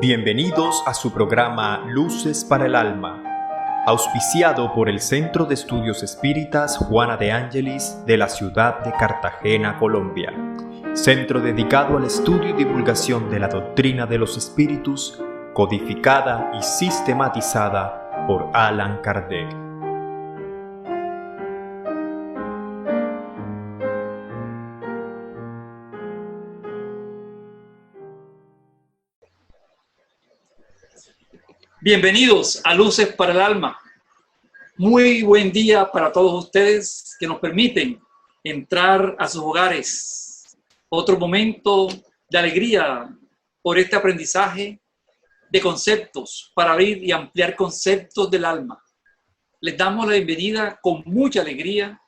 Bienvenidos a su programa Luces para el Alma, auspiciado por el Centro de Estudios Espíritas Juana de Ángelis de la ciudad de Cartagena, Colombia. Centro dedicado al estudio y divulgación de la doctrina de los espíritus, codificada y sistematizada por Allan Kardec. Bienvenidos a Luces para el Alma. Muy buen día para todos ustedes que nos permiten entrar a sus hogares. Otro momento de alegría por este aprendizaje de conceptos para abrir y ampliar conceptos del alma. Les damos la bienvenida con mucha alegría.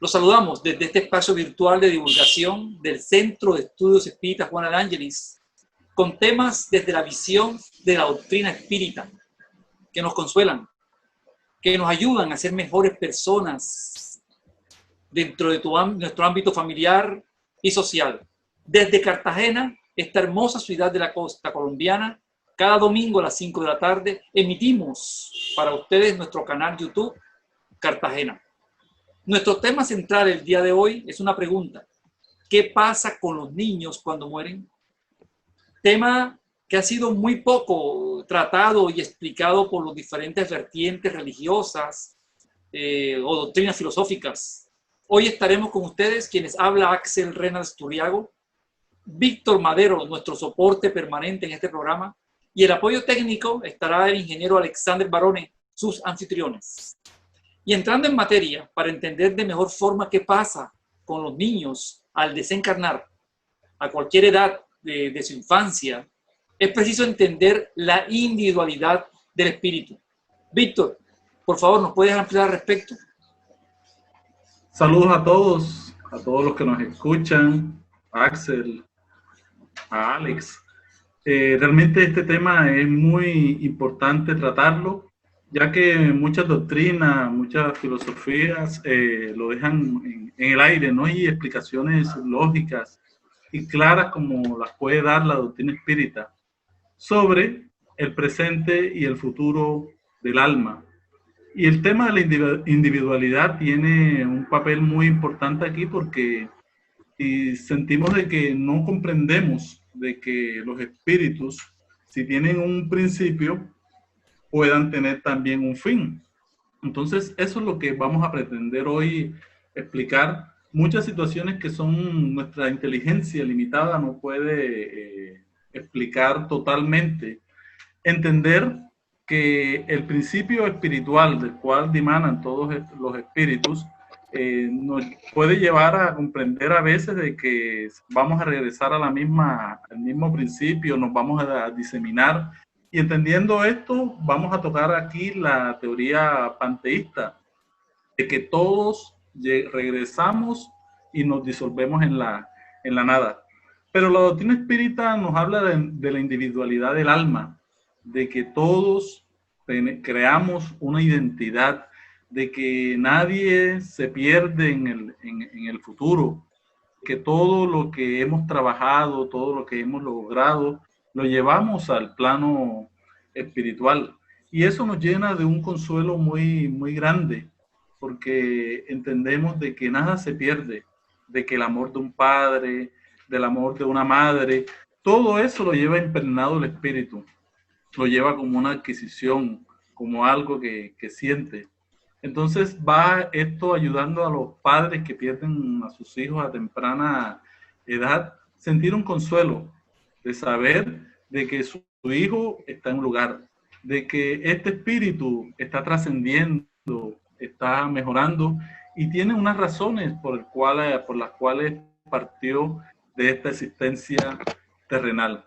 Los saludamos desde este espacio virtual de divulgación del Centro de Estudios Espíritas Juana de Ángelis, con temas desde la visión de la doctrina espírita, que nos consuelan, que nos ayudan a ser mejores personas dentro de nuestro ámbito familiar y social. Desde Cartagena, esta hermosa ciudad de la costa colombiana, cada domingo a las 5 de la tarde, emitimos para ustedes nuestro canal YouTube Cartagena. Nuestro tema central el día de hoy es una pregunta: ¿qué pasa con los niños cuando mueren? Tema que ha sido muy poco tratado y explicado por los diferentes vertientes religiosas o doctrinas filosóficas. Hoy estaremos con ustedes, quienes habla Axel Reynals Turriago, Víctor Madero, nuestro soporte permanente en este programa, y el apoyo técnico estará el ingeniero Alexander Barone, sus anfitriones. Y entrando en materia, para entender de mejor forma qué pasa con los niños al desencarnar a cualquier edad de su infancia, es preciso entender la individualidad del espíritu. Víctor, por favor, ¿nos puedes ampliar al respecto? Saludos a todos los que nos escuchan, a Axel, a Alex. Realmente este tema es muy importante tratarlo, ya que muchas doctrinas, muchas filosofías lo dejan en el aire, ¿no? Y explicaciones lógicas y claras como las puede dar la doctrina espírita sobre el presente y el futuro del alma. Y el tema de la individualidad tiene un papel muy importante aquí, porque si sentimos de que no comprendemos de que los espíritus, si tienen un principio, puedan tener también un fin. Entonces, eso es lo que vamos a pretender hoy explicar. Muchas situaciones que son nuestra inteligencia limitada no puede explicar totalmente. Entender que el principio espiritual del cual dimanan todos los espíritus nos puede llevar a comprender a veces de que vamos a regresar al mismo principio, nos vamos a diseminar. Y entendiendo esto, vamos a tocar aquí la teoría panteísta, de que todos regresamos y nos disolvemos en la nada. Pero la doctrina espírita nos habla de la individualidad del alma, de que todos creamos una identidad, de que nadie se pierde en el futuro, que todo lo que hemos trabajado, todo lo que hemos logrado, lo llevamos al plano espiritual. Y eso nos llena de un consuelo muy, muy grande, porque entendemos de que nada se pierde, de que el amor de un padre, del amor de una madre, todo eso lo lleva impregnado el espíritu, lo lleva como una adquisición, como algo que siente. Entonces va esto ayudando a los padres que pierden a sus hijos a temprana edad, sentir un consuelo de saber de que su hijo está en un lugar, de que este espíritu está trascendiendo, está mejorando y tiene unas razones por las cuales partió de esta existencia terrenal.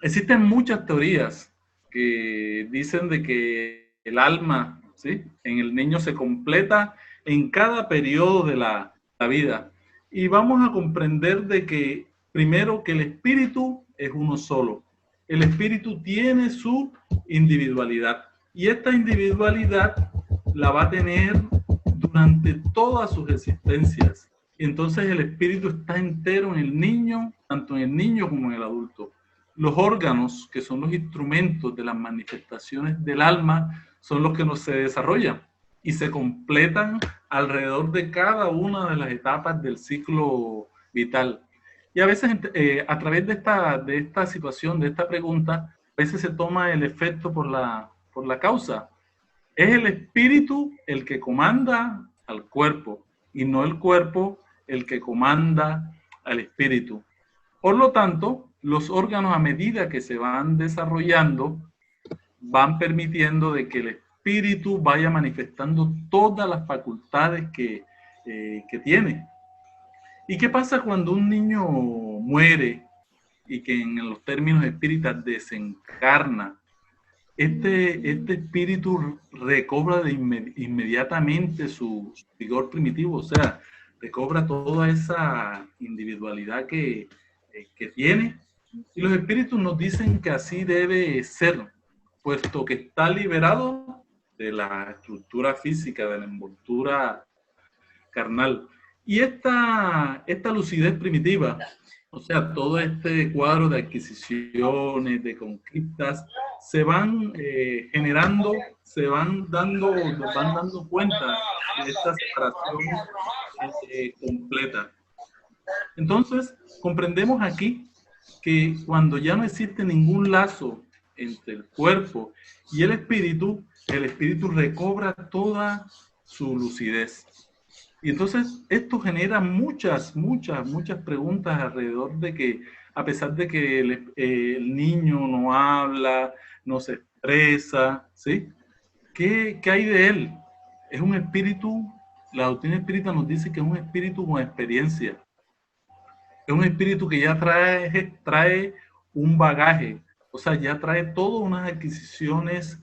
Existen muchas teorías que dicen de que el alma, ¿sí?, en el niño se completa en cada periodo de la vida. Y vamos a comprender de que, primero, que el espíritu es uno solo. El espíritu tiene su individualidad. Y esta individualidad la va a tener durante todas sus existencias. Y entonces el espíritu está entero en el niño, tanto en el niño como en el adulto. los órganos, que son los instrumentos de las manifestaciones del alma, son los que nos se desarrollan y se completan alrededor de cada una de las etapas del ciclo vital. Y a veces, a través de esta situación, de esta pregunta, a veces se toma el efecto por la causa. Es el espíritu el que comanda al cuerpo y no el cuerpo el que comanda al espíritu. Por lo tanto, los órganos, a medida que se van desarrollando, van permitiendo de que el espíritu vaya manifestando todas las facultades que tiene. ¿Y qué pasa cuando un niño muere y que en los términos espíritas desencarna? Este espíritu recobra inmediatamente su vigor primitivo, o sea, recobra toda esa individualidad que tiene. Y los espíritus nos dicen que así debe ser, puesto que está liberado de la estructura física, de la envoltura carnal. Y esta lucidez primitiva, o sea, todo este cuadro de adquisiciones, de conquistas, se van generando, nos van dando cuenta de esta separación completa. Entonces, comprendemos aquí que cuando ya no existe ningún lazo entre el cuerpo y el espíritu recobra toda su lucidez. Y entonces esto genera muchas preguntas alrededor de que, a pesar de que el niño no habla, no se expresa, ¿sí? ¿Qué hay de él? Es un espíritu, la doctrina espírita nos dice que es un espíritu con experiencia. Es un espíritu que ya trae un bagaje, o sea, ya trae todas unas adquisiciones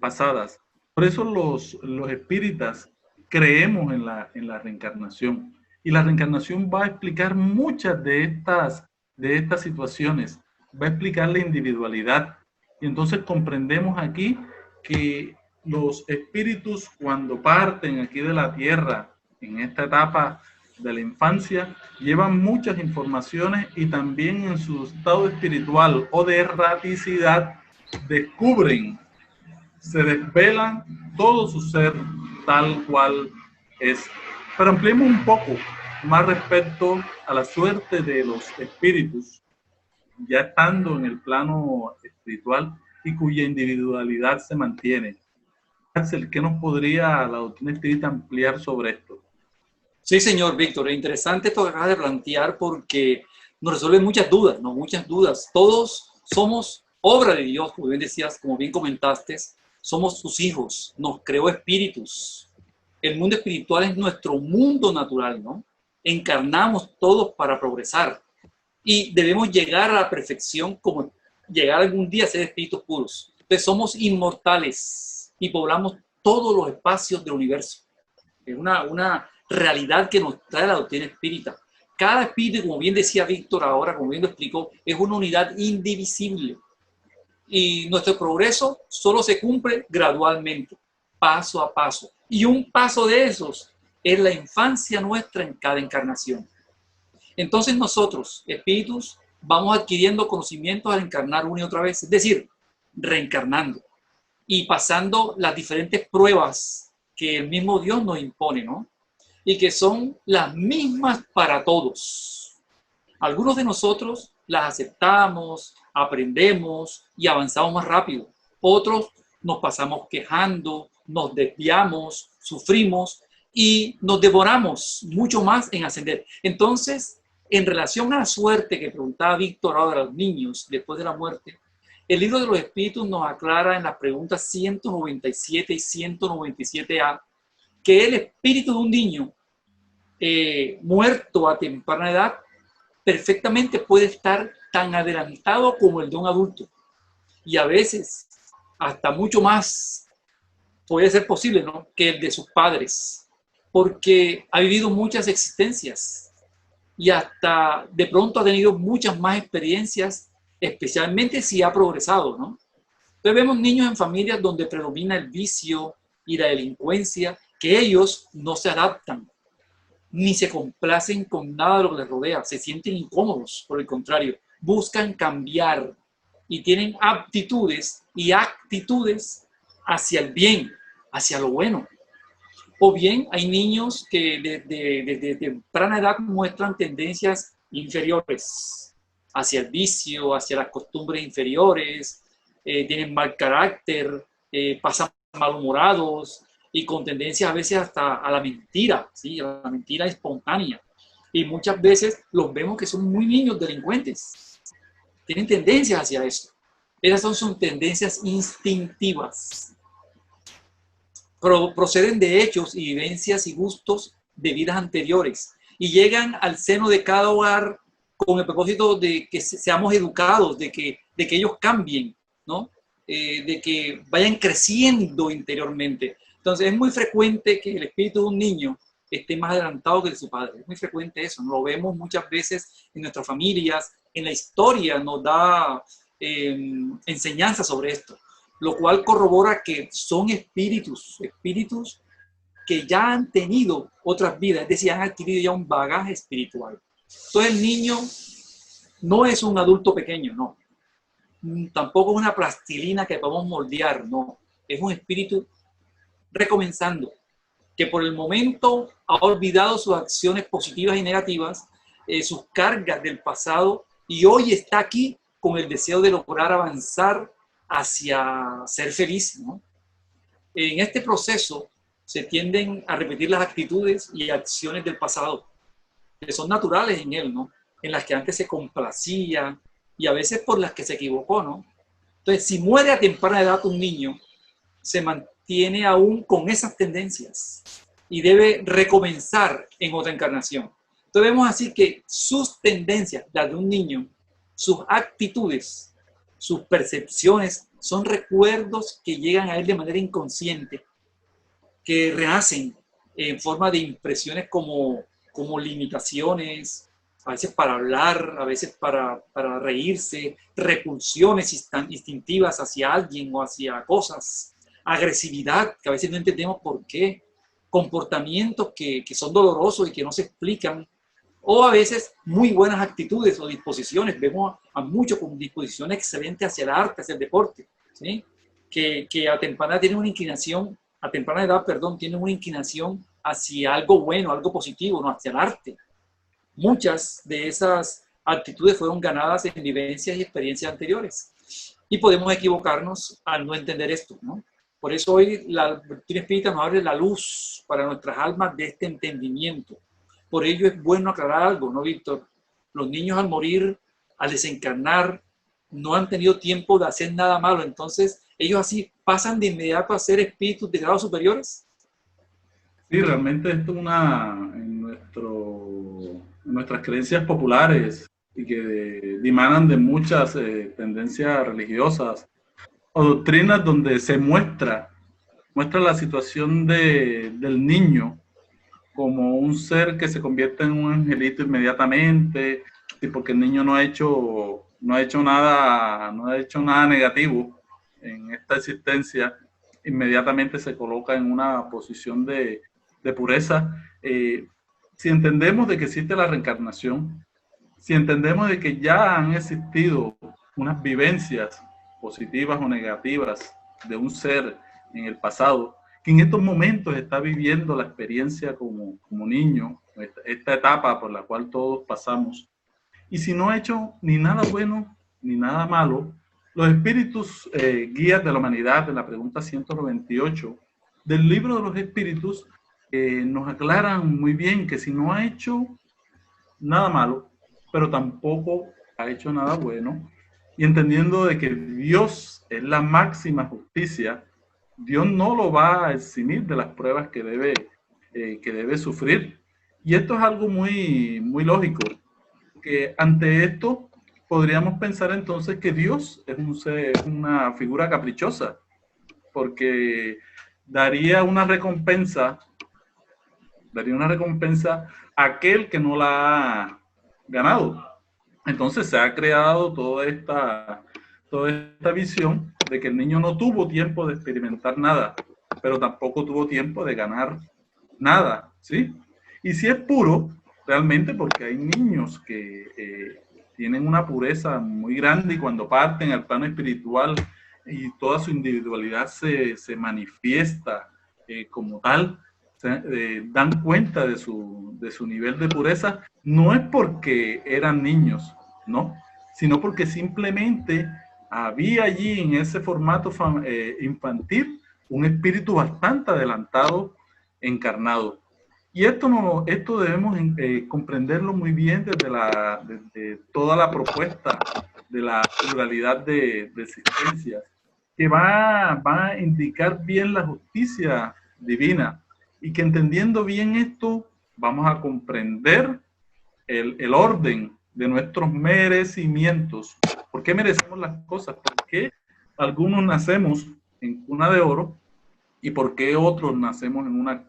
pasadas. Por eso los espíritas creemos en la reencarnación. Y la reencarnación va a explicar muchas de estas situaciones. Va a explicar la individualidad. Y entonces comprendemos aquí que los espíritus, cuando parten aquí de la tierra, en esta etapa de la infancia, llevan muchas informaciones y también en su estado espiritual o de erraticidad descubren, se desvelan todo su ser tal cual es. Pero ampliemos un poco más respecto a la suerte de los espíritus, ya estando en el plano espiritual y cuya individualidad se mantiene. Axel, ¿qué nos podría la doctrina espírita ampliar sobre esto? Sí, señor Víctor, es interesante esto que acabas de plantear porque nos resuelve muchas dudas, ¿no? Muchas dudas. Todos somos obra de Dios, como bien decías, como bien comentaste, somos sus hijos, nos creó espíritus. El mundo espiritual es nuestro mundo natural, ¿no? Encarnamos todos para progresar y debemos llegar a la perfección como llegar algún día a ser espíritus puros. Entonces somos inmortales y poblamos todos los espacios del universo. Es una realidad que nos trae la doctrina espírita. Cada espíritu, como bien decía Víctor ahora, como bien lo explicó, es una unidad indivisible. Y nuestro progreso solo se cumple gradualmente, paso a paso. Y un paso de esos es la infancia nuestra en cada encarnación. Entonces nosotros, espíritus, vamos adquiriendo conocimientos al encarnar una y otra vez, es decir, reencarnando y pasando las diferentes pruebas que el mismo Dios nos impone, ¿no? Y que son las mismas para todos. Algunos de nosotros las aceptamos, aprendemos y avanzamos más rápido. Otros nos pasamos quejando, nos desviamos, sufrimos y nos devoramos mucho más en ascender. Entonces, en relación a la suerte que preguntaba Víctor ahora a los niños después de la muerte, el libro de los espíritus nos aclara en las preguntas 197 y 197A que el espíritu de un niño muerto a temprana edad perfectamente puede estar tan adelantado como el de un adulto. Y a veces hasta mucho más puede ser posible, ¿no?, que el de sus padres, porque ha vivido muchas existencias y hasta de pronto ha tenido muchas más experiencias, especialmente si ha progresado, ¿no? Entonces vemos niños en familias donde predomina el vicio y la delincuencia, que ellos no se adaptan, ni se complacen con nada de lo que les rodea, se sienten incómodos, por el contrario, buscan cambiar y tienen aptitudes y actitudes hacia el bien, hacia lo bueno. O bien hay niños que desde temprana edad muestran tendencias inferiores hacia el vicio, hacia las costumbres inferiores, tienen mal carácter, pasan malhumorados y con tendencias a veces hasta a la mentira, ¿sí? A la mentira espontánea. Y muchas veces los vemos que son muy niños delincuentes. Tienen tendencias hacia eso. Esas son sus tendencias instintivas. Proceden de hechos y vivencias y gustos de vidas anteriores y llegan al seno de cada hogar con el propósito de que seamos educados, de que ellos cambien, ¿no? De que vayan creciendo interiormente. Entonces es muy frecuente que el espíritu de un niño esté más adelantado que el de su padre. Es muy frecuente eso, lo vemos muchas veces en nuestras familias, en la historia nos da enseñanza sobre esto, lo cual corrobora que son espíritus que ya han tenido otras vidas, es decir, han adquirido ya un bagaje espiritual. Entonces el niño no es un adulto pequeño, no. Tampoco es una plastilina que podemos moldear, no. Es un espíritu recomenzando, que por el momento ha olvidado sus acciones positivas y negativas, sus cargas del pasado, y hoy está aquí con el deseo de lograr avanzar hacia ser feliz, ¿no? En este proceso se tienden a repetir las actitudes y acciones del pasado, que son naturales en él, ¿no? En las que antes se complacía y a veces por las que se equivocó, ¿no? Entonces, si muere a temprana edad un niño, se mantiene aún con esas tendencias y debe recomenzar en otra encarnación. Entonces vemos así que sus tendencias, las de un niño, sus actitudes, sus percepciones, son recuerdos que llegan a él de manera inconsciente, que renacen en forma de impresiones como limitaciones, a veces para hablar, a veces para reírse, repulsiones instintivas hacia alguien o hacia cosas, agresividad, que a veces no entendemos por qué, comportamientos que son dolorosos y que no se explican, o a veces muy buenas actitudes o disposiciones. Vemos a muchos con disposiciones excelentes hacia el arte, hacia el deporte, ¿sí? Que a temprana tienen una inclinación, a temprana edad, perdón, tienen una inclinación hacia algo bueno, algo positivo, no hacia el arte. Muchas de esas actitudes fueron ganadas en vivencias y experiencias anteriores. Y podemos equivocarnos al no entender esto, ¿no? Por eso hoy la doctrina espírita nos abre la luz para nuestras almas de este entendimiento. Por ello es bueno aclarar algo, ¿no, Víctor? Los niños al morir, al desencarnar, no han tenido tiempo de hacer nada malo. Entonces, ellos así pasan de inmediato a ser espíritus de grados superiores. Sí, realmente esto es en nuestras creencias populares y que dimanan de muchas tendencias religiosas o doctrinas donde se muestra la situación del niño como un ser que se convierte en un angelito inmediatamente, y porque el niño no ha hecho nada negativo en esta existencia, inmediatamente se coloca en una posición de pureza. Si entendemos de que existe la reencarnación, si entendemos de que ya han existido unas vivencias positivas o negativas de un ser en el pasado, que en estos momentos está viviendo la experiencia como niño, esta etapa por la cual todos pasamos, y si no ha hecho ni nada bueno ni nada malo, los espíritus guías de la humanidad, de la pregunta 198 del libro de los espíritus, nos aclaran muy bien que si no ha hecho nada malo, pero tampoco ha hecho nada bueno, y entendiendo de que Dios es la máxima justicia, Dios no lo va a eximir de las pruebas que debe sufrir. Y esto es algo muy, muy lógico, que ante esto podríamos pensar entonces que Dios es una figura caprichosa, porque daría una recompensa a aquel que no la ha ganado. Entonces se ha creado toda esta visión de que el niño no tuvo tiempo de experimentar nada, pero tampoco tuvo tiempo de ganar nada, ¿sí? Y si es puro, realmente, porque hay niños que tienen una pureza muy grande y cuando parten al plano espiritual y toda su individualidad se manifiesta como tal, dan cuenta de su nivel de pureza, no es porque eran niños, ¿no? Sino porque simplemente había allí en ese formato infantil un espíritu bastante adelantado, encarnado. Y esto debemos comprenderlo muy bien desde toda la propuesta de la pluralidad de existencias, que va a indicar bien la justicia divina y que entendiendo bien esto vamos a comprender el orden de nuestros merecimientos. ¿Por qué merecemos las cosas? ¿Por qué algunos nacemos en cuna de oro y por qué otros nacemos en una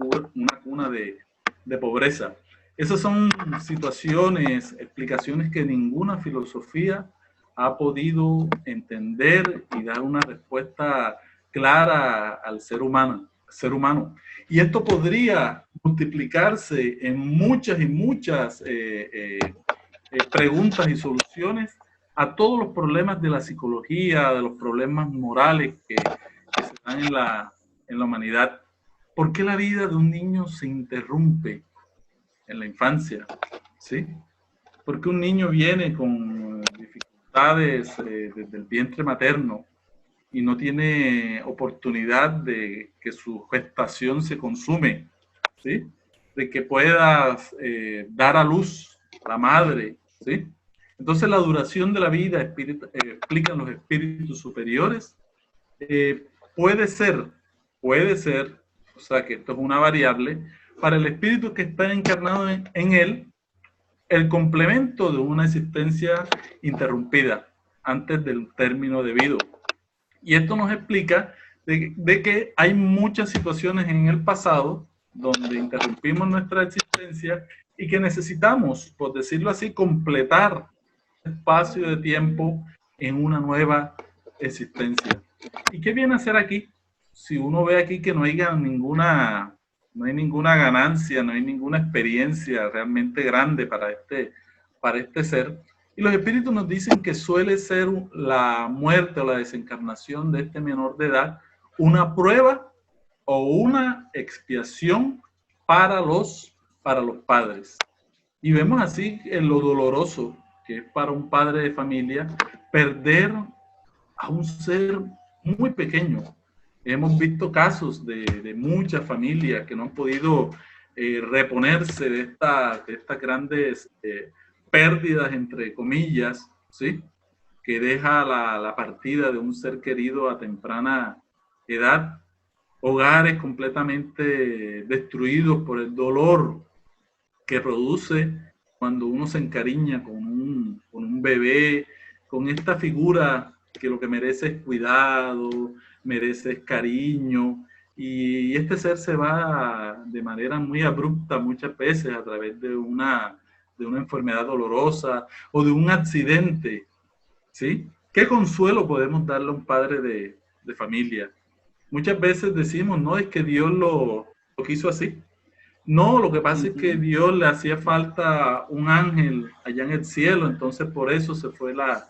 cuna de pobreza? Esas son situaciones, explicaciones que ninguna filosofía ha podido entender y dar una respuesta clara al ser humano. Y esto podría multiplicarse en muchas y muchas preguntas y soluciones a todos los problemas de la psicología, de los problemas morales que se dan en la humanidad. ¿Por qué la vida de un niño se interrumpe en la infancia? ¿Sí? ¿Por qué un niño viene con dificultades desde el vientre materno y no tiene oportunidad de que su gestación se consume, ¿sí? De que pueda dar a luz la madre, ¿sí? Entonces la duración de la vida, explican los espíritus superiores, puede ser, o sea que esto es una variable, para el espíritu que está encarnado en él, el complemento de una existencia interrumpida antes del término debido. Y esto nos explica de que hay muchas situaciones en el pasado donde interrumpimos nuestra existencia y que necesitamos, por decirlo así, completar el espacio de tiempo en una nueva existencia. ¿Y qué viene a hacer aquí? Si uno ve aquí que no hay ninguna ganancia, no hay ninguna experiencia realmente grande para este ser. Y los espíritus nos dicen que suele ser la muerte o la desencarnación de este menor de edad una prueba o una expiación para los padres. Y vemos así en lo doloroso que es para un padre de familia perder a un ser muy pequeño. Hemos visto casos de muchas familias que no han podido reponerse de estas grandes pérdidas, entre comillas, ¿sí? Que deja la partida de un ser querido a temprana edad, hogares completamente destruidos por el dolor que produce cuando uno se encariña con un bebé, con esta figura que lo que merece es cuidado, merece cariño, y este ser se va de manera muy abrupta muchas veces a través de una enfermedad dolorosa o de un accidente, ¿sí? ¿Qué consuelo podemos darle a un padre de familia? Muchas veces decimos, no, es que Dios lo quiso así. No, lo que pasa es que Dios le hacía falta un ángel allá en el cielo, entonces por eso se fue la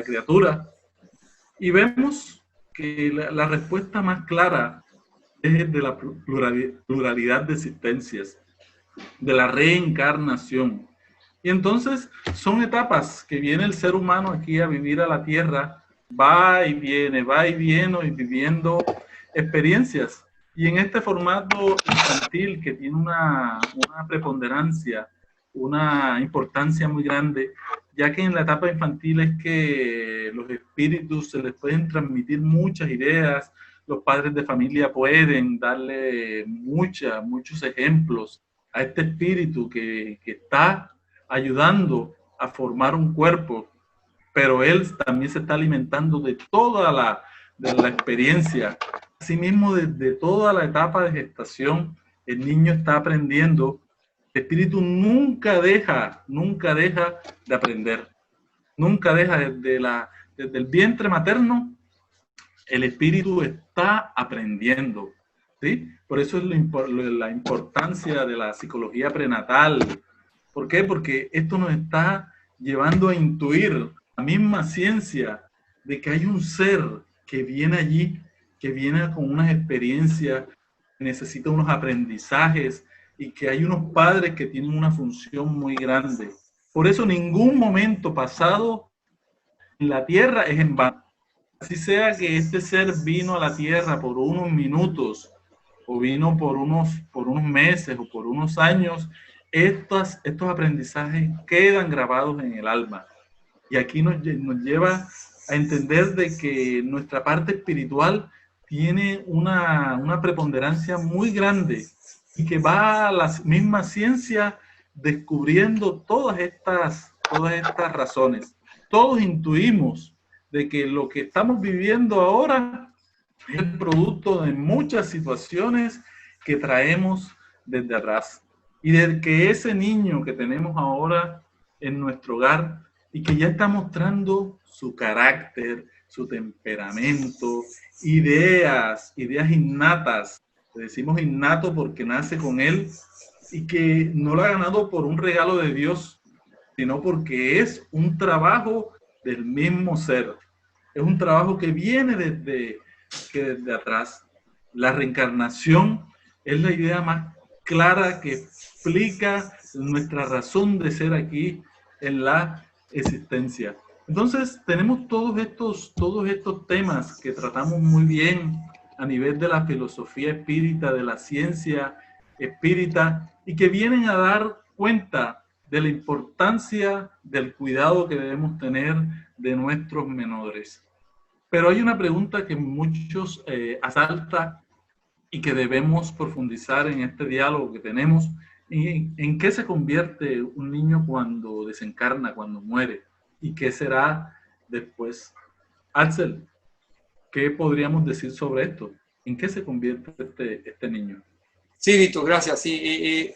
criatura. Y vemos que la respuesta más clara es de la pluralidad de existencias, de la reencarnación. Y entonces son etapas que viene el ser humano aquí a vivir a la tierra, va y viene y viviendo experiencias. Y en este formato infantil que tiene una preponderancia, una importancia muy grande, ya que en la etapa infantil es que los espíritus se les pueden transmitir muchas ideas, los padres de familia pueden darle muchos ejemplos a este espíritu que está ayudando a formar un cuerpo, pero él también se está alimentando de toda la experiencia. Asimismo, desde toda la etapa de gestación, el niño está aprendiendo. El espíritu nunca deja de aprender. Nunca deja desde el vientre materno, el espíritu está aprendiendo, ¿sí? Por eso es la importancia de la psicología prenatal. ¿Por qué? Porque esto nos está llevando a intuir la misma ciencia de que hay un ser que viene allí, que viene con unas experiencias, necesita unos aprendizajes y que hay unos padres que tienen una función muy grande. Por eso ningún momento pasado en la tierra es en vano. Así sea que este ser vino a la tierra por unos minutos o vino por unos meses o por unos años, estos aprendizajes quedan grabados en el alma. Y aquí nos lleva a entender de que nuestra parte espiritual tiene una preponderancia muy grande y que va a la misma ciencia descubriendo todas estas razones. Todos intuimos de que lo que estamos viviendo ahora es el producto de muchas situaciones que traemos desde atrás. Y de que ese niño que tenemos ahora en nuestro hogar y que ya está mostrando su carácter, su temperamento, ideas innatas. Le decimos innato porque nace con él y que no lo ha ganado por un regalo de Dios, sino porque es un trabajo del mismo ser. Es un trabajo que viene desde atrás. La reencarnación es la idea más clara que explica nuestra razón de ser aquí en la existencia. Entonces tenemos todos estos temas que tratamos muy bien a nivel de la filosofía espírita, de la ciencia espírita, y que vienen a dar cuenta de la importancia del cuidado que debemos tener de nuestros menores. Pero hay una pregunta que muchos asalta y que debemos profundizar en este diálogo que tenemos. ¿En qué se convierte un niño cuando desencarna, cuando muere? ¿Y qué será después? Axel, ¿qué podríamos decir sobre esto? ¿En qué se convierte este niño? Sí, Víctor, gracias. Sí,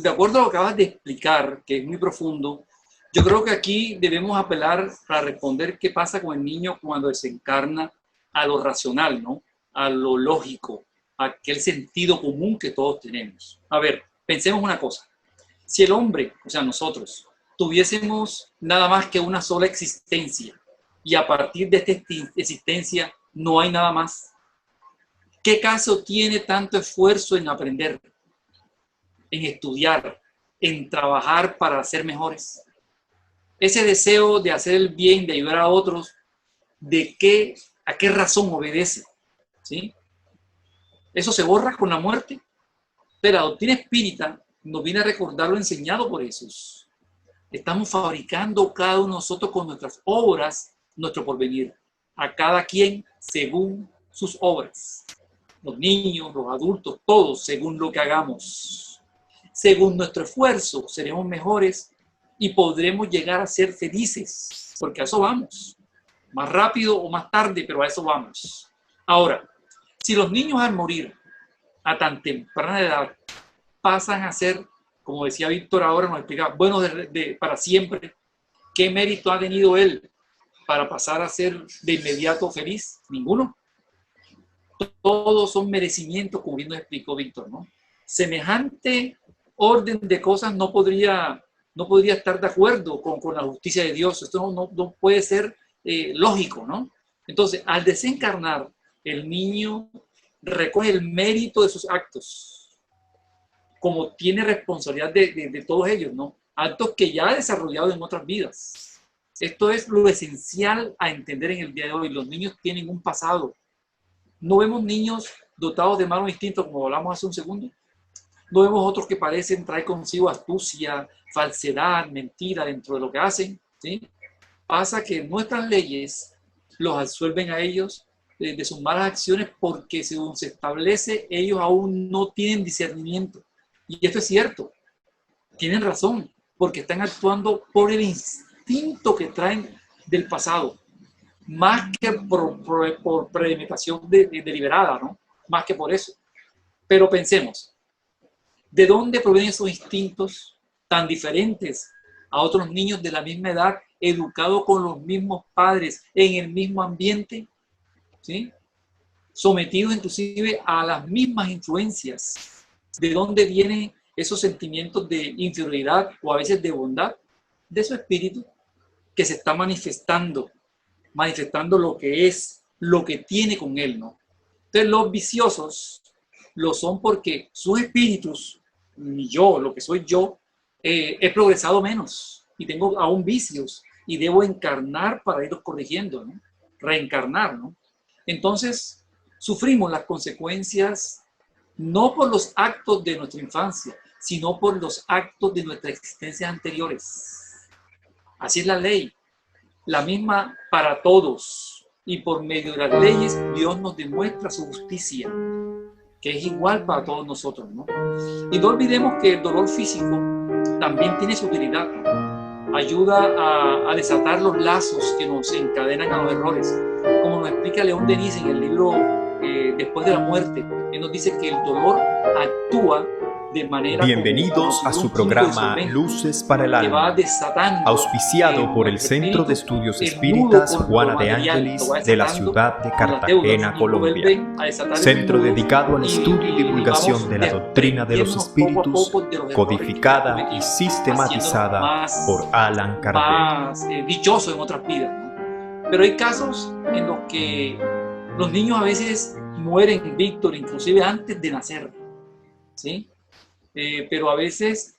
de acuerdo a lo que acabas de explicar, que es muy profundo, yo creo que aquí debemos apelar para responder qué pasa con el niño cuando desencarna a lo racional, ¿no? A lo lógico, a aquel sentido común que todos tenemos. A ver, pensemos una cosa. Si el hombre, o sea, nosotros, tuviésemos nada más que una sola existencia y a partir de esta existencia no hay nada más, ¿qué caso tiene tanto esfuerzo en aprender, en estudiar, en trabajar para ser mejores? Ese deseo de hacer el bien, de ayudar a otros, ¿a qué razón obedece? ¿Sí? Eso se borra con la muerte. Pero la doctrina espírita nos viene a recordar lo enseñado por Jesús. Estamos fabricando cada uno de nosotros con nuestras obras nuestro porvenir. A cada quien según sus obras. Los niños, los adultos, todos según lo que hagamos. Según nuestro esfuerzo seremos mejores y podremos llegar a ser felices, porque a eso vamos. Más rápido o más tarde, pero a eso vamos. Ahora, si los niños al morir a tan temprana edad pasan a ser, como decía Víctor ahora, nos explica, buenos para siempre, ¿qué mérito ha tenido él para pasar a ser de inmediato feliz? Ninguno. Todos son merecimientos, como bien nos explicó Víctor, ¿no? Semejante orden de cosas no podría estar de acuerdo con la justicia de Dios. Esto no puede ser lógico, ¿no? Entonces, al desencarnar, el niño recoge el mérito de sus actos, como tiene responsabilidad de todos ellos, ¿no? Actos que ya ha desarrollado en otras vidas. Esto es lo esencial a entender en el día de hoy. Los niños tienen un pasado. No vemos niños dotados de malos instintos, como hablamos hace un segundo. No vemos otros que parecen traer consigo astucia, falsedad, mentira dentro de lo que hacen, ¿sí? Pasa que nuestras leyes los absuelven a ellos de sus malas acciones porque según se establece, ellos aún no tienen discernimiento. Y esto es cierto. Tienen razón, porque están actuando por el instinto que traen del pasado, más que por premeditación deliberada, ¿no? Más que por eso. Pero pensemos, ¿de dónde provienen esos instintos tan diferentes a otros niños de la misma edad, educados con los mismos padres, en el mismo ambiente? ¿Sí? Sometidos inclusive a las mismas influencias? ¿De dónde vienen esos sentimientos de inferioridad o a veces de bondad? De su espíritu, que se está manifestando lo que es, lo que tiene con él, ¿no? Entonces los viciosos lo son porque sus espíritus, ni yo, lo que soy yo, he progresado menos y tengo aún vicios y debo encarnar para irlos corrigiendo, ¿no? Reencarnar, ¿no? Entonces sufrimos las consecuencias no por los actos de nuestra infancia, sino por los actos de nuestras existencias anteriores. Así es la ley, la misma para todos. Y por medio de las leyes, Dios nos demuestra su justicia, que es igual para todos nosotros, ¿no? Y no olvidemos que el dolor físico también tiene su utilidad, ¿no? Ayuda a desatar los lazos que nos encadenan a los errores. Como nos explica León Denis en el libro Después de la muerte, él nos dice que el dolor actúa de manera... Bienvenidos a su programa Luces para el Alma, auspiciado por el Centro de Estudios Espíritas Juana de Ángelis de la ciudad de Cartagena, Colombia. Centro dedicado al estudio y divulgación de la doctrina de los espíritus, codificada y sistematizada por Allan Kardec. Más dichoso en otras vidas, ¿no? Pero hay casos en los que los niños a veces mueren, Víctor, inclusive antes de nacer, ¿sí? Pero a veces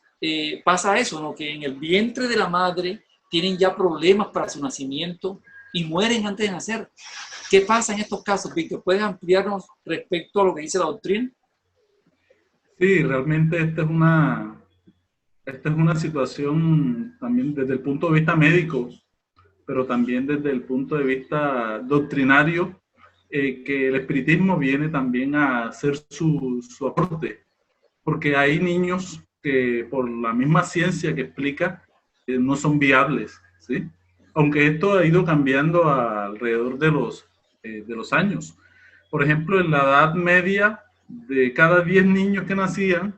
pasa eso, ¿no? Que en el vientre de la madre tienen ya problemas para su nacimiento y mueren antes de nacer. ¿Qué pasa en estos casos, Víctor? ¿Puedes ampliarnos respecto a lo que dice la doctrina? Sí, realmente esta es una situación también desde el punto de vista médico, pero también desde el punto de vista doctrinario, que el espiritismo viene también a hacer su aporte. Porque hay niños que por la misma ciencia que explica no son viables, ¿sí? Aunque esto ha ido cambiando alrededor de los años. Por ejemplo, en la Edad Media, de cada 10 niños que nacían,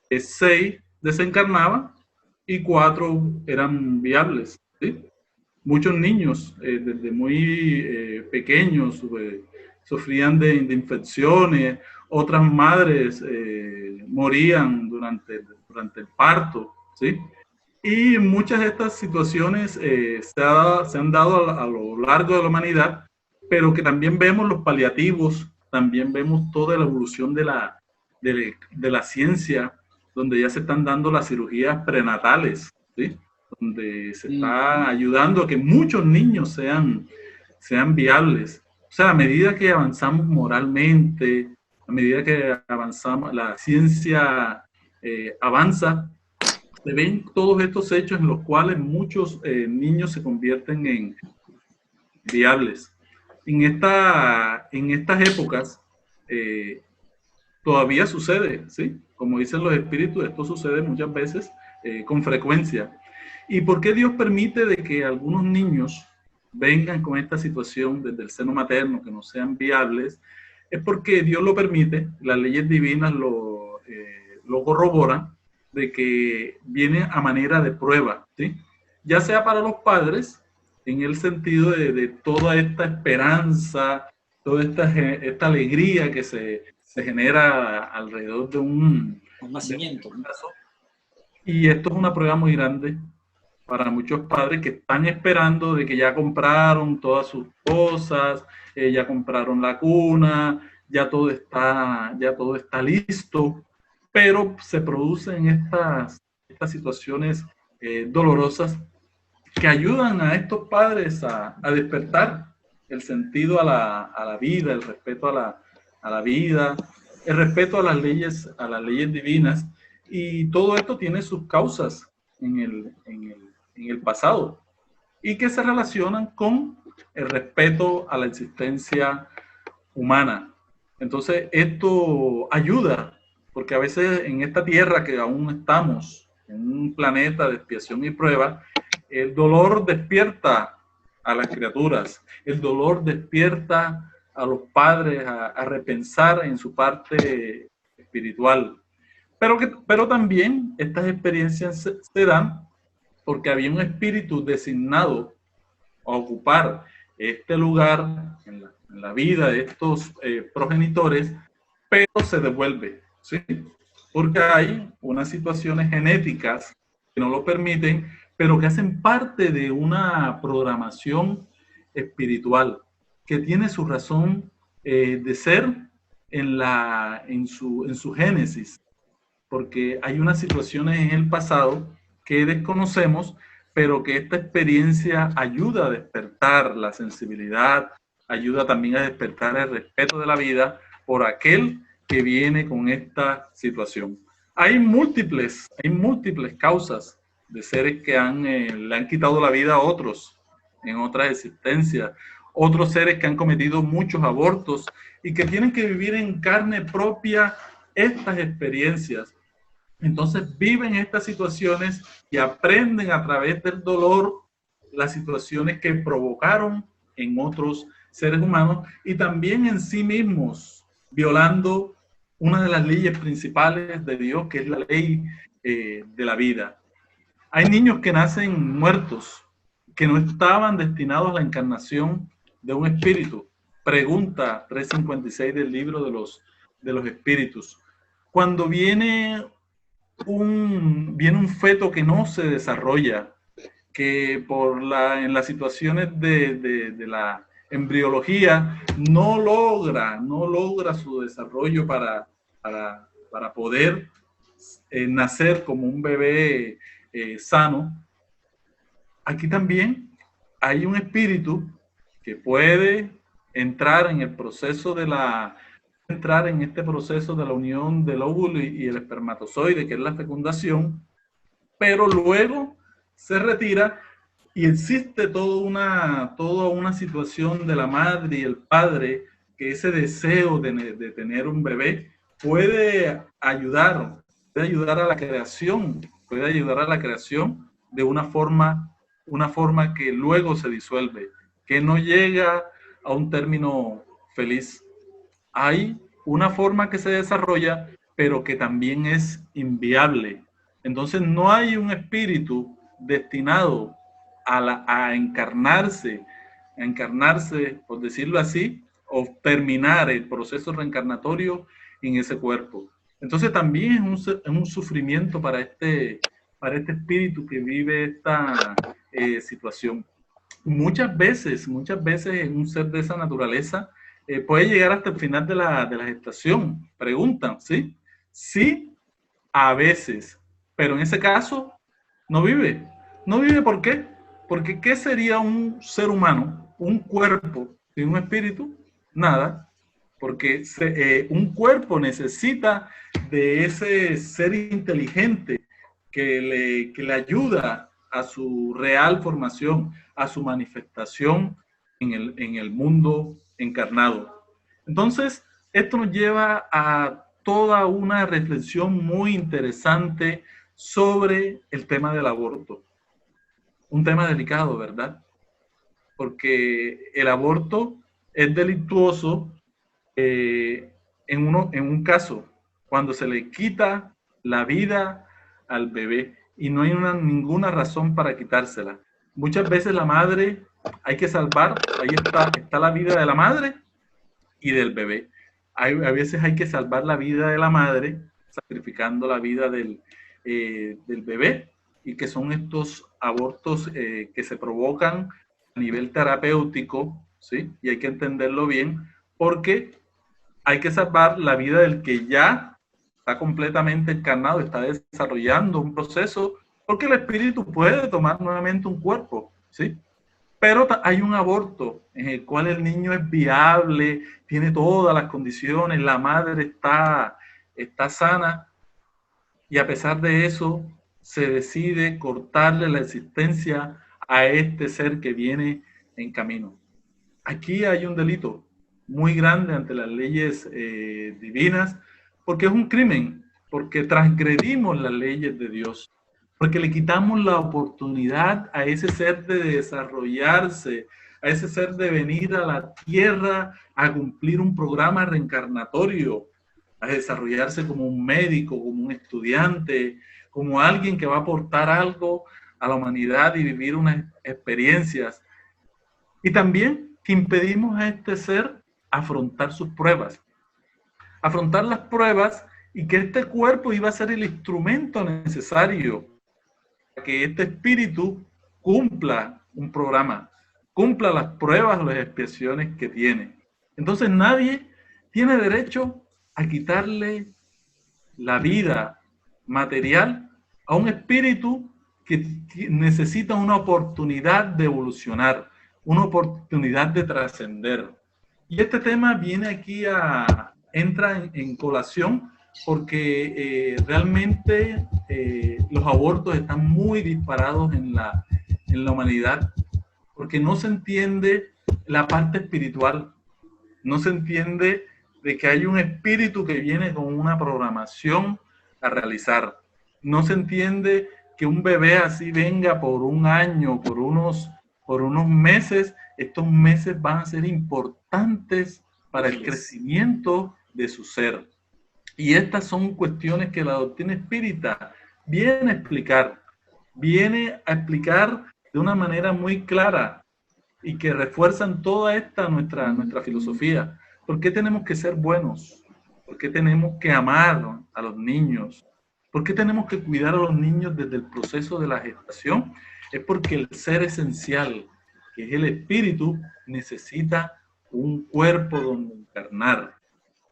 6 desencarnaban y 4 eran viables, ¿sí? Muchos niños desde muy pequeños sufrían de infecciones, otras madres morían durante el parto, ¿sí? Y muchas de estas situaciones se han dado a lo largo de la humanidad, pero que también vemos los paliativos, también vemos toda la evolución de la ciencia, donde ya se están dando las cirugías prenatales, ¿sí? Donde se está ayudando a que muchos niños sean viables. O sea, a medida que avanzamos moralmente, a medida que avanzamos, la ciencia avanza, se ven todos estos hechos en los cuales muchos niños se convierten en viables. En estas épocas todavía sucede, ¿sí? Como dicen los espíritus, esto sucede muchas veces con frecuencia. ¿Y por qué Dios permite de que algunos niños vengan con esta situación desde el seno materno, que no sean viables? Es porque Dios lo permite, las leyes divinas lo corroboran, de que viene a manera de prueba, ¿sí? Ya sea para los padres, en el sentido de toda esta esperanza, toda esta alegría que se genera alrededor de un nacimiento. Y esto es una prueba muy grande para muchos padres que están esperando de que ya compraron todas sus cosas, ya compraron la cuna, ya todo está listo, pero se producen estas situaciones dolorosas que ayudan a estos padres a despertar el sentido a la vida, el respeto a la vida, el respeto a las leyes divinas, y todo esto tiene sus causas en el pasado y que se relacionan con el respeto a la existencia humana. Entonces esto ayuda, porque a veces en esta tierra que aún estamos, en un planeta de expiación y prueba, el dolor despierta a las criaturas, el dolor despierta a los padres a repensar en su parte espiritual. Pero también estas experiencias se dan porque había un espíritu designado a ocupar este lugar en la vida de estos progenitores, pero se devuelve, ¿sí? Porque hay unas situaciones genéticas que no lo permiten, pero que hacen parte de una programación espiritual que tiene su razón de ser en su génesis, porque hay unas situaciones en el pasado que desconocemos, pero que esta experiencia ayuda a despertar la sensibilidad, ayuda también a despertar el respeto de la vida por aquel que viene con esta situación. Hay múltiples causas de seres que le han quitado la vida a otros en otras existencias, otros seres que han cometido muchos abortos y que tienen que vivir en carne propia estas experiencias. Entonces viven estas situaciones y aprenden a través del dolor las situaciones que provocaron en otros seres humanos y también en sí mismos, violando una de las leyes principales de Dios, que es la ley de la vida. Hay niños que nacen muertos, que no estaban destinados a la encarnación de un espíritu. Pregunta 356 del libro de los espíritus. Cuando viene un feto que no se desarrolla, que en las situaciones de la embriología no logra su desarrollo para poder nacer como un bebé sano. Aquí también hay un espíritu que puede entrar en este proceso de la unión del óvulo y el espermatozoide, que es la fecundación, pero luego se retira y existe toda una situación de la madre y el padre, que ese deseo de tener un bebé puede ayudar a la creación, de una forma que luego se disuelve, que no llega a un término feliz. Hay una forma que se desarrolla, pero que también es inviable. Entonces no hay un espíritu destinado a encarnarse, por decirlo así, o terminar el proceso reencarnatorio en ese cuerpo. Entonces también es un sufrimiento para este espíritu que vive esta situación. Muchas veces en un ser de esa naturaleza puede llegar hasta el final de la gestación. Preguntan, ¿sí? Sí, a veces, pero en ese caso no vive. No vive, ¿por qué? Porque ¿qué sería un ser humano, un cuerpo sin un espíritu? Nada, porque un cuerpo necesita de ese ser inteligente que le ayuda a su real formación, a su manifestación en el mundo encarnado. Entonces, esto nos lleva a toda una reflexión muy interesante sobre el tema del aborto. Un tema delicado, ¿verdad? Porque el aborto es delictuoso en un caso, cuando se le quita la vida al bebé y no hay ninguna razón para quitársela. Muchas veces la madre hay que salvar, ahí está la vida de la madre y del bebé. A veces hay que salvar la vida de la madre, sacrificando la vida del bebé, y que son estos abortos que se provocan a nivel terapéutico, ¿sí? Y hay que entenderlo bien, porque hay que salvar la vida del que ya está completamente encarnado, está desarrollando un proceso, porque el espíritu puede tomar nuevamente un cuerpo, ¿sí? Pero hay un aborto en el cual el niño es viable, tiene todas las condiciones, la madre está sana, y a pesar de eso se decide cortarle la existencia a este ser que viene en camino. Aquí hay un delito muy grande ante las leyes divinas, porque es un crimen, porque transgredimos las leyes de Dios, porque le quitamos la oportunidad a ese ser de desarrollarse, a ese ser de venir a la tierra a cumplir un programa reencarnatorio, a desarrollarse como un médico, como un estudiante, como alguien que va a aportar algo a la humanidad y vivir unas experiencias. Y también que impedimos a este ser afrontar sus pruebas, afrontar las pruebas, y que este cuerpo iba a ser el instrumento necesario que este espíritu cumpla un programa, cumpla las pruebas o las expiaciones que tiene. Entonces nadie tiene derecho a quitarle la vida material a un espíritu que necesita una oportunidad de evolucionar, una oportunidad de trascender. Y este tema viene aquí entra en colación porque realmente los abortos están muy disparados en la humanidad, porque no se entiende la parte espiritual, no se entiende de que hay un espíritu que viene con una programación a realizar. No se entiende que un bebé así venga por un año, por unos meses. Estos meses van a ser importantes para el crecimiento de su ser. Y estas son cuestiones que la doctrina espírita viene a explicar de una manera muy clara y que refuerzan toda esta nuestra filosofía. ¿Por qué tenemos que ser buenos? ¿Por qué tenemos que amar a los niños? ¿Por qué tenemos que cuidar a los niños desde el proceso de la gestación? Es porque el ser esencial, que es el espíritu, necesita un cuerpo donde encarnar.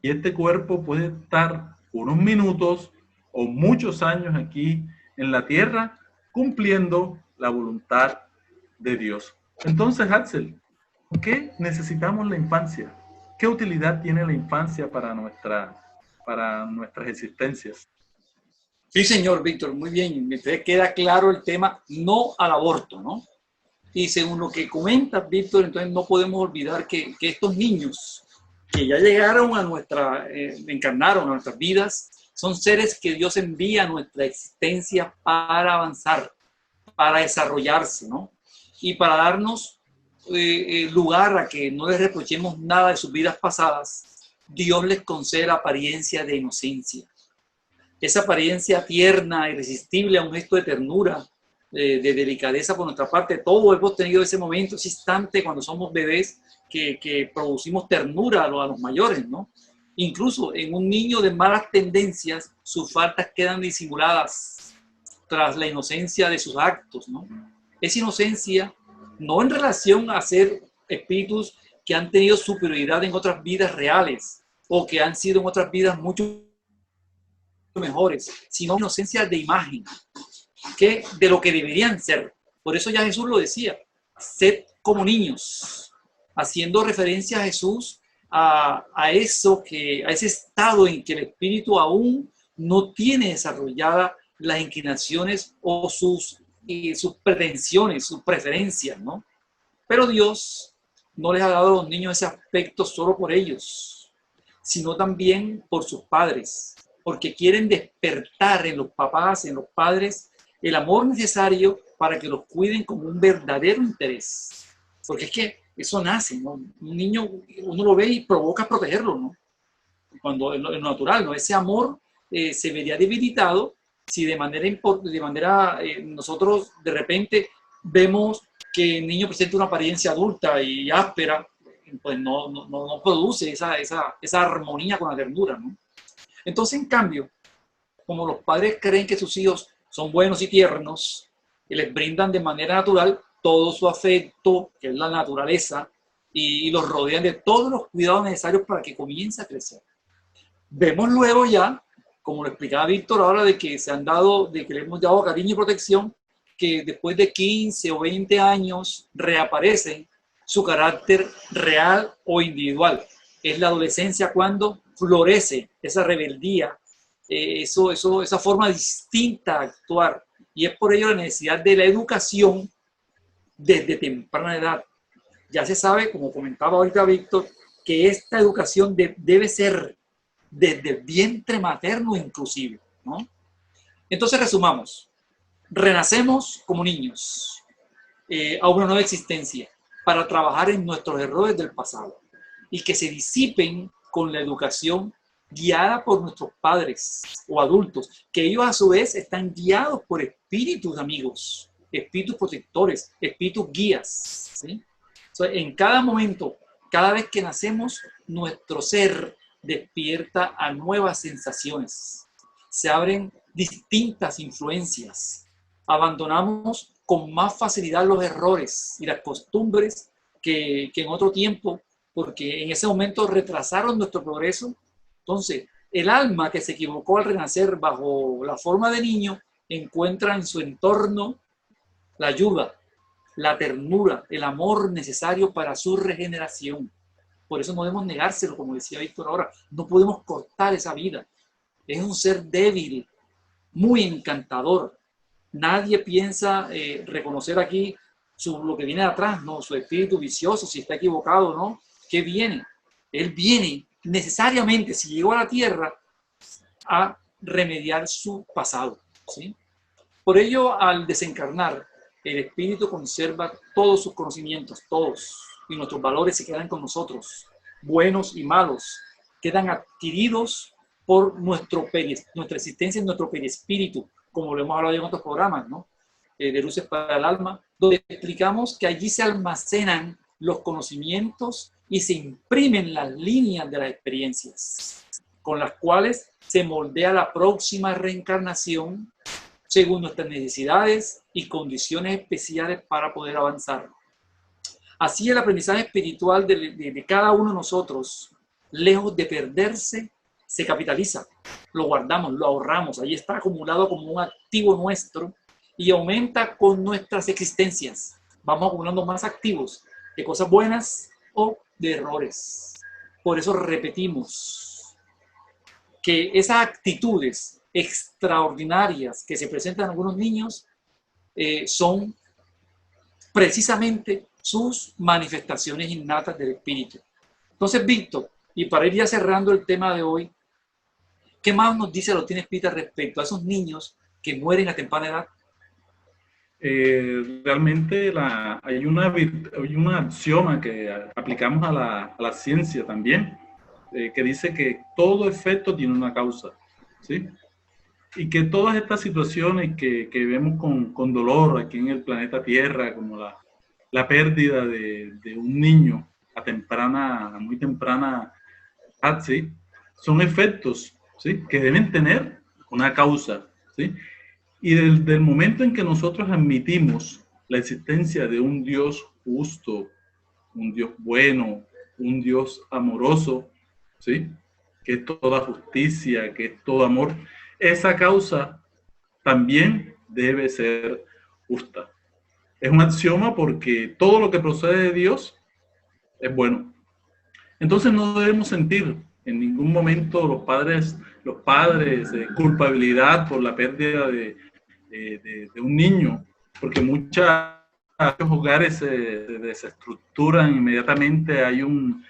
Y este cuerpo puede estar unos minutos o muchos años aquí en la tierra cumpliendo la voluntad de Dios. Entonces, Axel, ¿por qué necesitamos la infancia? ¿Qué utilidad tiene la infancia para nuestras existencias? Sí, señor Víctor, muy bien. Me queda claro el tema no al aborto, ¿no? Y según lo que comentas, Víctor, entonces no podemos olvidar que estos niños que ya llegaron a encarnaron a nuestras vidas, son seres que Dios envía a nuestra existencia para avanzar, para desarrollarse, ¿no? Y para darnos lugar a que no les reprochemos nada de sus vidas pasadas, Dios les concede la apariencia de inocencia. Esa apariencia tierna, irresistible a un gesto de ternura, de delicadeza por nuestra parte. Todos hemos tenido ese momento, ese instante cuando somos bebés que producimos ternura a los mayores, ¿no? Incluso en un niño de malas tendencias, sus faltas quedan disimuladas tras la inocencia de sus actos, ¿no? Esa inocencia, no en relación a ser espíritus que han tenido superioridad en otras vidas reales o que han sido en otras vidas mucho mejores, sino inocencia de imagen, que de lo que deberían ser. Por eso ya Jesús lo decía, sed como niños, haciendo referencia a Jesús a ese estado en que el espíritu aún no tiene desarrolladas las inclinaciones o sus pretensiones, sus preferencias, ¿no? Pero Dios no les ha dado a los niños ese aspecto solo por ellos, sino también por sus padres, porque quieren despertar en los papás, en los padres, el amor necesario para que los cuiden como un verdadero interés. Porque es que eso nace, ¿no? Un niño, uno lo ve y provoca protegerlo, ¿no? Cuando es lo natural, ¿no? Ese amor se vería debilitado si de manera nosotros de repente vemos que el niño presenta una apariencia adulta y áspera, pues no produce esa armonía con la ternura, ¿no? Entonces, en cambio, como los padres creen que sus hijos son buenos y tiernos, y les brindan de manera natural todo su afecto, que es la naturaleza, y los rodean de todos los cuidados necesarios para que comience a crecer. Vemos luego ya, como lo explicaba Víctor ahora, de que le hemos dado cariño y protección, que después de 15 o 20 años reaparece su carácter real o individual. Es la adolescencia cuando florece esa rebeldía, esa forma distinta de actuar. Y es por ello la necesidad de la educación desde temprana edad. Ya se sabe, como comentaba ahorita Víctor, que esta educación debe ser desde el vientre materno inclusive, ¿no? Entonces resumamos. Renacemos como niños a una nueva existencia para trabajar en nuestros errores del pasado y que se disipen con la educación guiada por nuestros padres o adultos, que ellos a su vez están guiados por espíritus amigos, espíritus protectores, espíritus guías, ¿sí? Entonces, en cada momento, cada vez que nacemos, nuestro ser despierta a nuevas sensaciones, se abren distintas influencias abandonamos con más facilidad los errores y las costumbres que en otro tiempo, porque en ese momento retrasaron nuestro progreso. Entonces, el alma que se equivocó al renacer bajo la forma de niño encuentra en su entorno la ayuda, la ternura, el amor necesario para su regeneración. Por eso no debemos negárselo, como decía Víctor ahora. No podemos cortar esa vida. Es un ser débil, muy encantador. Nadie piensa reconocer aquí lo que viene de atrás, ¿no? Su espíritu vicioso, si está equivocado o no. ¿Qué viene? Él viene necesariamente, si llegó a la tierra, a remediar su pasado, ¿sí? Por ello, al desencarnar, el espíritu conserva todos sus conocimientos, todos, y nuestros valores se quedan con nosotros, buenos y malos, quedan adquiridos por nuestra existencia en nuestro perispíritu, como lo hemos hablado en otros programas, ¿no? De Luces para el Alma, donde explicamos que allí se almacenan los conocimientos y se imprimen las líneas de las experiencias, con las cuales se moldea la próxima reencarnación según nuestras necesidades y condiciones especiales para poder avanzar. Así el aprendizaje espiritual de cada uno de nosotros, lejos de perderse, se capitaliza, lo guardamos, lo ahorramos, ahí está acumulado como un activo nuestro y aumenta con nuestras existencias. Vamos acumulando más activos de cosas buenas o de errores. Por eso repetimos que esas actitudes extraordinarias que se presentan en algunos niños son precisamente sus manifestaciones innatas del espíritu. Entonces, Víctor, y para ir ya cerrando el tema de hoy, ¿qué más nos dice Agustín Espírita respecto a esos niños que mueren a temprana edad? Realmente hay una axioma que aplicamos a la ciencia también, que dice que todo efecto tiene una causa, ¿sí? Y que todas estas situaciones que vemos con dolor aquí en el planeta Tierra, como la pérdida de un niño a muy temprana edad, ¿sí? Son efectos, ¿sí? Que deben tener una causa, ¿sí? Y del momento en que nosotros admitimos la existencia de un Dios justo, un Dios bueno, un Dios amoroso, ¿sí? Que es toda justicia, que es todo amor, esa causa también debe ser justa. Es un axioma porque todo lo que procede de Dios es bueno. Entonces no debemos sentir en ningún momento los padres culpabilidad por la pérdida de un niño, porque muchos hogares se desestructuran inmediatamente. Hay un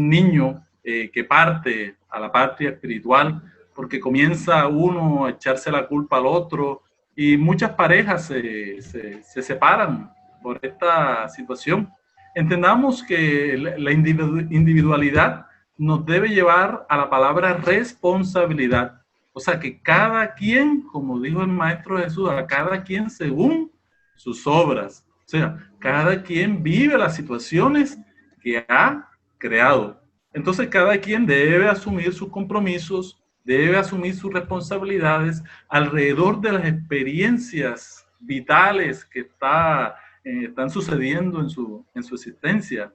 niño que parte a la patria espiritual porque comienza uno a echarse la culpa al otro, y muchas parejas se separan por esta situación. Entendamos que la individualidad nos debe llevar a la palabra responsabilidad. O sea, que cada quien, como dijo el Maestro Jesús, a cada quien según sus obras. O sea, cada quien vive las situaciones que ha creado. Entonces, cada quien debe asumir sus compromisos, debe asumir sus responsabilidades alrededor de las experiencias vitales que están sucediendo en su existencia.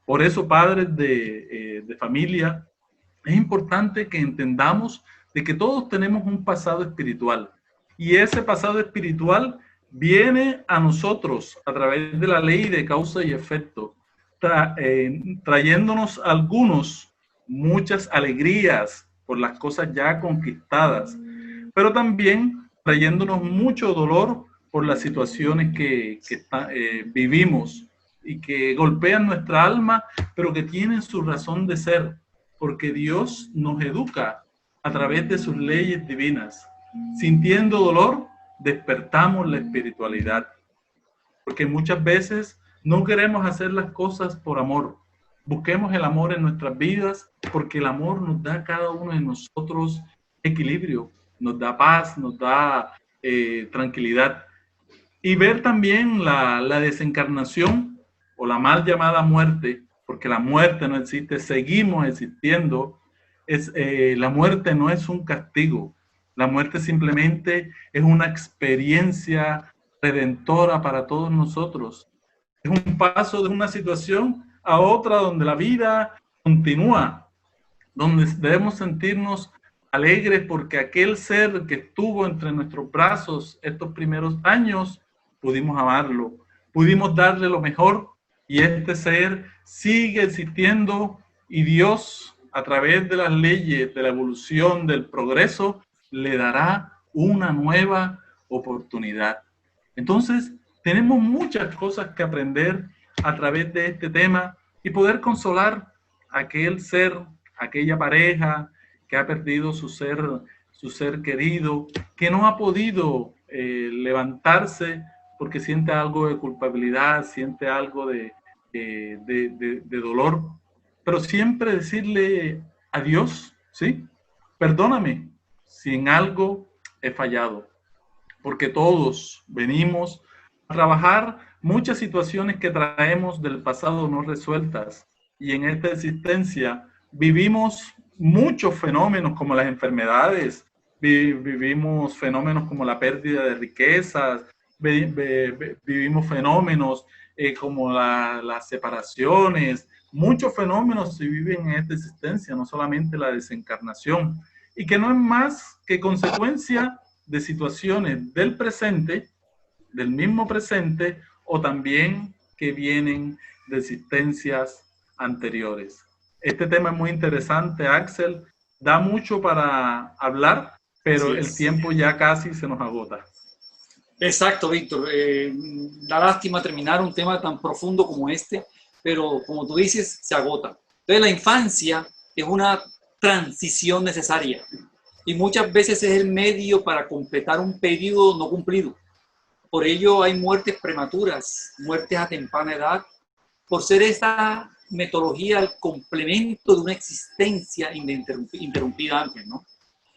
Por eso, padres de familia, es importante que entendamos de que todos tenemos un pasado espiritual, y ese pasado espiritual viene a nosotros a través de la ley de causa y efecto, trayéndonos muchas alegrías por las cosas ya conquistadas, pero también trayéndonos mucho dolor por las situaciones que vivimos y que golpean nuestra alma, pero que tienen su razón de ser, porque Dios nos educa a través de sus leyes divinas. Sintiendo dolor, despertamos la espiritualidad, porque muchas veces no queremos hacer las cosas por amor. Busquemos el amor en nuestras vidas, porque el amor nos da a cada uno de nosotros equilibrio, nos da paz, nos da tranquilidad. Y ver también la desencarnación, o la mal llamada muerte, porque la muerte no existe, seguimos existiendo. La muerte no es un castigo. La muerte simplemente es una experiencia redentora para todos nosotros. Es un paso de una situación a otra donde la vida continúa, donde debemos sentirnos alegres porque aquel ser que estuvo entre nuestros brazos estos primeros años, pudimos amarlo, pudimos darle lo mejor y este ser sigue existiendo y Dios, a través de las leyes de la evolución, del progreso, le dará una nueva oportunidad. Entonces, tenemos muchas cosas que aprender a través de este tema y poder consolar a aquel ser, aquella pareja que ha perdido su ser querido, que no ha podido levantarse porque siente algo de culpabilidad, siente algo de dolor, pero siempre decirle a Dios, ¿sí? Perdóname si en algo he fallado, porque todos venimos a trabajar muchas situaciones que traemos del pasado no resueltas y en esta existencia vivimos muchos fenómenos como las enfermedades, vivimos fenómenos como la pérdida de riquezas, vivimos fenómenos como las separaciones, muchos fenómenos se viven en esta existencia, no solamente la desencarnación, y que no es más que consecuencia de situaciones del presente, del mismo presente, o también que vienen de existencias anteriores. Este tema es muy interesante, Axel, da mucho para hablar, pero el tiempo ya casi se nos agota. Exacto, Víctor. Da lástima terminar un tema tan profundo como este, pero como tú dices, se agota. Entonces, la infancia es una transición necesaria y muchas veces es el medio para completar un periodo no cumplido. Por ello hay muertes prematuras, muertes a temprana edad, por ser esta metodología el complemento de una existencia interrumpida antes, ¿no?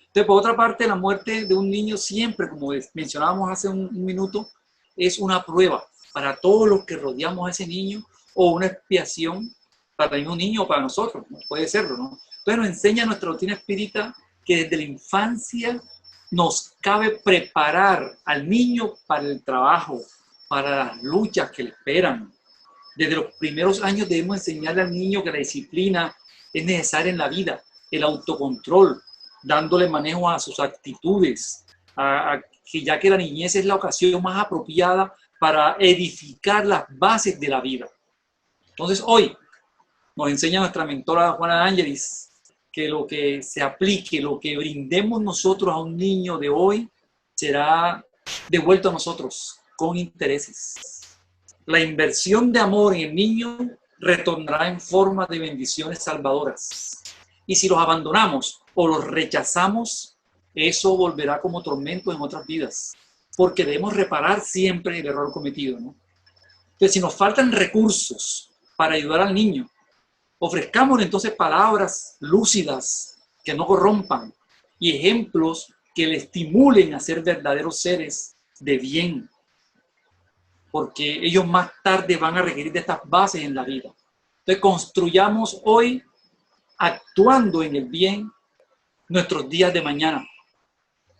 Entonces, por otra parte, la muerte de un niño siempre, como mencionábamos hace un minuto, es una prueba para todos los que rodeamos a ese niño o una expiación para el mismo niño o para nosotros, ¿no? Puede serlo, ¿no? Entonces nos enseña nuestra rutina espírita que desde la infancia nos cabe preparar al niño para el trabajo, para las luchas que le esperan. Desde los primeros años debemos enseñarle al niño que la disciplina es necesaria en la vida, el autocontrol, dándole manejo a sus actitudes, ya que la niñez es la ocasión más apropiada para edificar las bases de la vida. Entonces hoy nos enseña nuestra mentora Juana de Ángelis que lo que se aplique, lo que brindemos nosotros a un niño de hoy será devuelto a nosotros con intereses. La inversión de amor en el niño retornará en forma de bendiciones salvadoras. Y si los abandonamos o los rechazamos, eso volverá como tormento en otras vidas, porque debemos reparar siempre el error cometido, ¿no? Entonces, si nos faltan recursos para ayudar al niño, ofrezcámosle entonces palabras lúcidas que no corrompan y ejemplos que le estimulen a ser verdaderos seres de bien, porque ellos más tarde van a requerir de estas bases en la vida. Entonces, construyamos hoy, actuando en el bien, nuestros días de mañana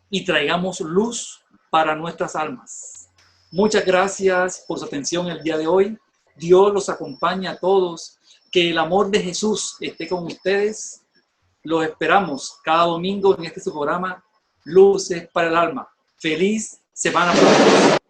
y traigamos luz para nuestras almas. Muchas gracias por su atención el día de hoy. Dios los acompañe a todos. Que el amor de Jesús esté con ustedes. Los esperamos cada domingo en este su programa Luces para el Alma. Feliz semana para todos.